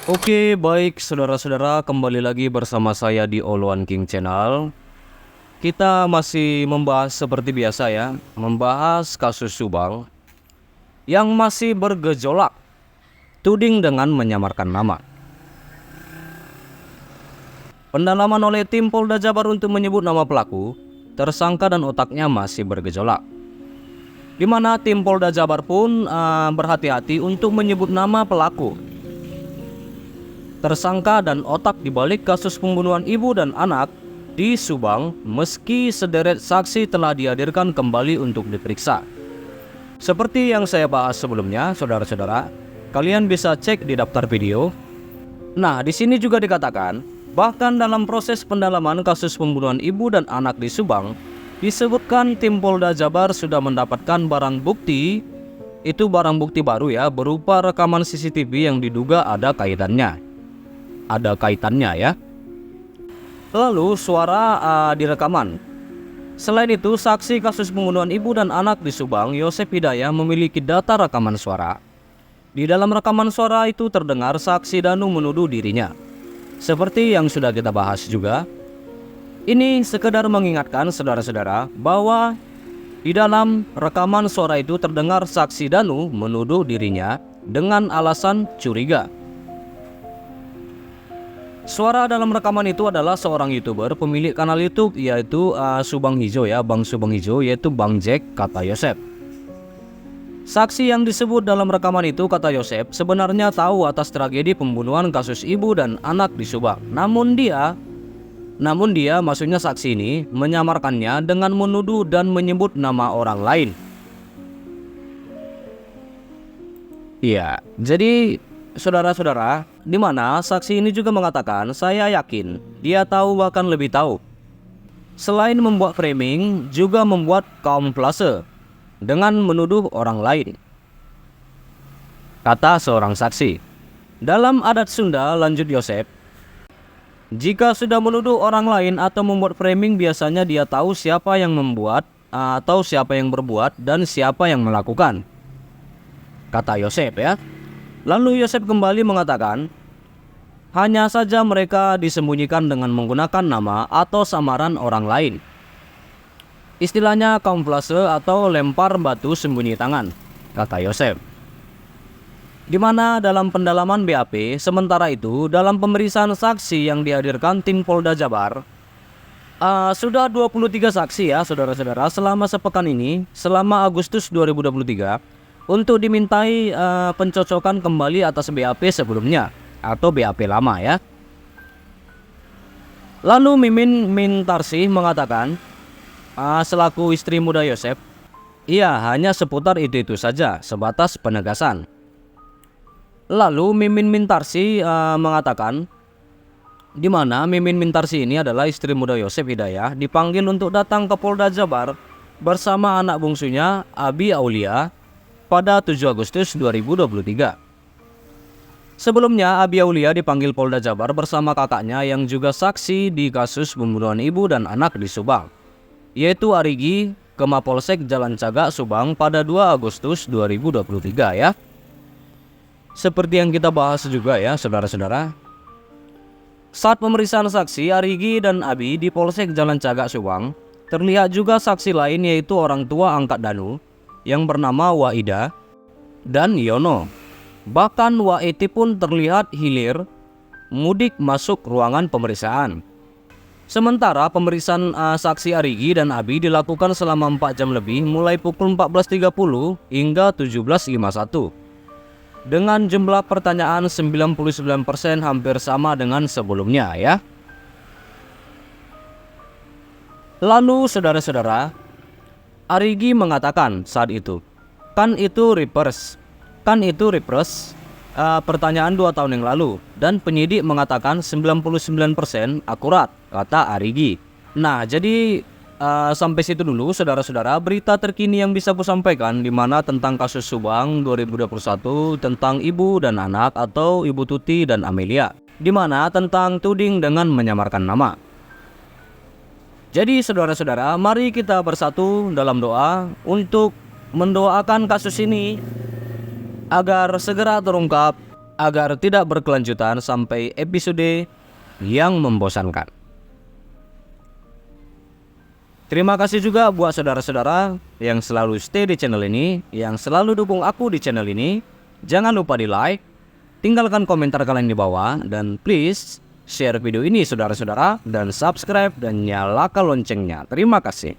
Oke, baik saudara-saudara, kembali lagi bersama saya di All One King Channel. Kita masih membahas seperti biasa ya, membahas kasus Subang yang masih bergejolak, tuding dengan menyamarkan nama. Pendalaman oleh tim Polda Jabar untuk menyebut nama pelaku, tersangka dan otaknya masih bergejolak. Di mana tim Polda Jabar pun berhati-hati untuk menyebut nama pelaku, tersangka dan otak dibalik kasus pembunuhan ibu dan anak di Subang, meski sederet saksi telah dihadirkan kembali untuk diperiksa. Seperti yang saya bahas sebelumnya, saudara-saudara, kalian bisa cek di daftar video. Nah, di sini juga dikatakan, bahkan dalam proses pendalaman kasus pembunuhan ibu dan anak di Subang, disebutkan tim Polda Jabar sudah mendapatkan barang bukti, itu barang bukti baru ya, berupa rekaman CCTV yang diduga ada kaitannya ya. Lalu suara di rekaman. Selain itu, saksi kasus pembunuhan ibu dan anak di Subang, Yosep Hidayah, memiliki data rekaman suara. Di dalam rekaman suara itu terdengar saksi Danu menuduh dirinya. Seperti yang sudah kita bahas juga, ini sekedar mengingatkan saudara-saudara bahwa di dalam rekaman suara itu terdengar saksi Danu menuduh dirinya dengan alasan curiga. Suara dalam rekaman itu adalah seorang YouTuber pemilik kanal YouTube yaitu Subang Hijau ya, Bang Subang Hijau, yaitu Bang Jack, kata Yosep. Saksi yang disebut dalam rekaman itu, kata Yosep, sebenarnya tahu atas tragedi pembunuhan kasus ibu dan anak di Subang. Namun dia maksudnya saksi ini menyamarkannya dengan menuduh dan menyebut nama orang lain. Iya, jadi saudara-saudara, di mana saksi ini juga mengatakan, saya yakin dia tahu bahkan lebih tahu. Selain membuat framing, juga membuat kamuflase dengan menuduh orang lain, kata seorang saksi. Dalam adat Sunda, lanjut Yosep, jika sudah menuduh orang lain atau membuat framing, biasanya dia tahu siapa yang membuat atau siapa yang berbuat dan siapa yang melakukan, kata Yosep ya. Lalu Yosep kembali mengatakan, hanya saja mereka disembunyikan dengan menggunakan nama atau samaran orang lain. Istilahnya kamuflase atau lempar batu sembunyi tangan, kata Yosep. Di mana dalam pendalaman BAP, sementara itu dalam pemeriksaan saksi yang dihadirkan tim Polda Jabar, sudah 23 saksi ya saudara-saudara selama sepekan ini, selama Agustus 2023, untuk dimintai pencocokan kembali atas BAP sebelumnya atau BAP lama ya. Lalu Mimin Mintarsih mengatakan, selaku istri muda Yosep, iya hanya seputar itu saja, sebatas penegasan. Lalu Mimin Mintarsih mengatakan, di mana Mimin Mintarsih ini adalah istri muda Yosep Hidayah, dipanggil untuk datang ke Polda Jabar bersama anak bungsunya Abi Aulia pada 7 Agustus 2023. Sebelumnya, Abi Aulia dipanggil Polda Jabar bersama kakaknya yang juga saksi di kasus pembunuhan ibu dan anak di Subang, yaitu Arigi, ke Mapolsek Jalan Cagak, Subang pada 2 Agustus 2023 ya. Seperti yang kita bahas juga ya saudara-saudara. Saat pemeriksaan saksi Arigi dan Abi di Polsek Jalan Cagak, Subang, terlihat juga saksi lain yaitu orang tua angkat Danu yang bernama Waida dan Yono. Bahkan Waiti pun terlihat hilir mudik masuk ruangan pemeriksaan. Sementara pemeriksaan saksi Arigi dan Abi dilakukan selama 4 jam lebih, mulai pukul 14.30 hingga 17.51. Dengan jumlah pertanyaan 99% hampir sama dengan sebelumnya ya. Lalu saudara-saudara, Arigi mengatakan saat itu, kan itu reverse, pertanyaan 2 tahun yang lalu, dan penyidik mengatakan 99% akurat, kata Arigi. Nah, jadi sampai situ dulu saudara-saudara berita terkini yang bisa aku sampaikan, di mana tentang kasus Subang 2021 tentang ibu dan anak atau Ibu Tuti dan Amelia, di mana tentang tuding dengan menyamarkan nama. Jadi saudara-saudara, mari kita bersatu dalam doa untuk mendoakan kasus ini agar segera terungkap agar tidak berkelanjutan sampai episode yang membosankan. Terima kasih juga buat saudara-saudara yang selalu stay di channel ini, yang selalu dukung aku di channel ini. Jangan lupa di like, tinggalkan komentar kalian di bawah, dan please share video ini saudara-saudara, dan subscribe dan nyalakan loncengnya. Terima kasih.